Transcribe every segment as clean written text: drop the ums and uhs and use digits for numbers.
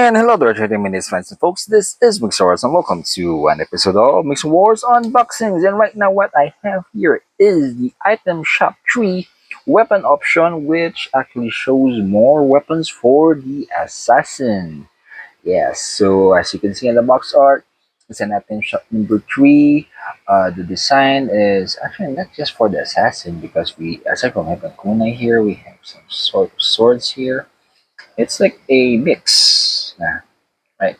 And hello there, 30 minutes fans and folks. This is Mixerwars and welcome to an episode of Mixerwars Unboxings. And right now, what I have here is the item shop tree weapon option, which actually shows more weapons for the assassin. Yes, so as you can see in the box art, it's an item shop number 3. The design is actually not just for the assassin because aside from having kunai here, we have some sort of swords here. It's like a mix. Right.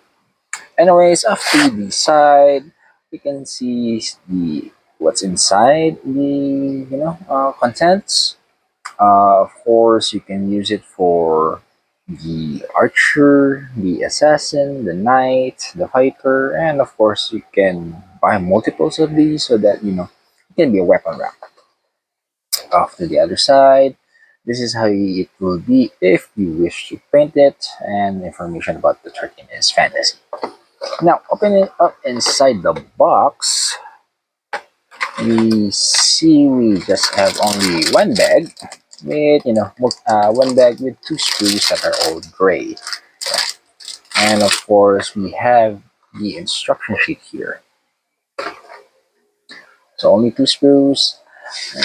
Anyways, after the side, we can see the what's inside the contents. Of course, you can use it for the archer, the assassin, the knight, the fighter, and of course, you can buy multiples of these so that it can be a weapon rack. Off to the other side, this is how it will be if you wish to paint it, and information about the 13 is fantasy. Now, opening it up inside the box, we see we just have only one bag with, one bag with two screws that are all gray. And of course, we have the instruction sheet here. So only two screws.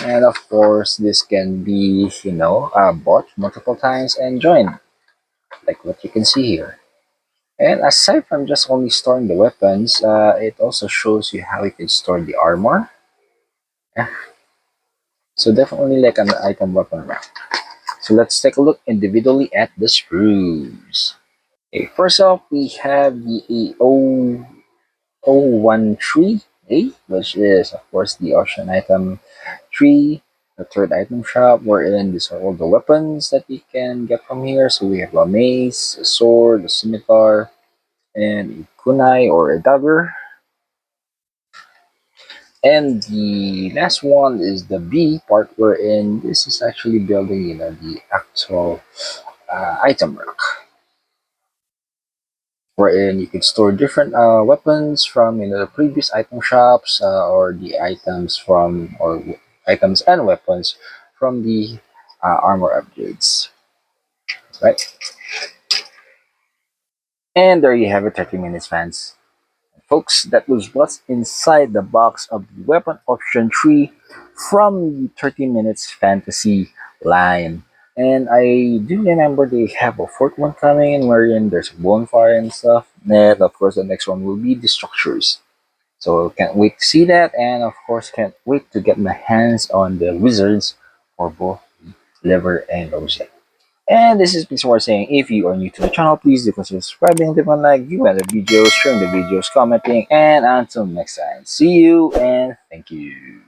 And of course, this can be, bought multiple times and joined, like what you can see here. And aside from just only storing the weapons, it also shows you how you can store the armor. Yeah. So definitely like an item weapon rack. So let's take a look individually at the screws. Okay, first off, we have the A013A, which is of course the option item 3, the third item shop, wherein these are all the weapons that you can get from here. So we have a mace, a sword, a scimitar, and a kunai or a dagger. And the last one is the B part, wherein this is actually building, the actual item rack, wherein you can store different weapons from, the previous item shops, or the items from, or items and weapons from the armor upgrades, right? And there you have it, 30 minutes fans. Folks, that was what's inside the box of the weapon option 3 from the 30 minutes fantasy line. And I do remember they have a fourth one coming in wherein there's a bonfire and stuff. And of course the next one will be the structures. So can't wait to see that, and of course can't wait to get my hands on the wizards for both liver and rosette. And this is Mixerwars saying, if you are new to the channel, please do consider subscribing, leave a like, view other videos, sharing the videos, commenting, and until next time, see you and thank you.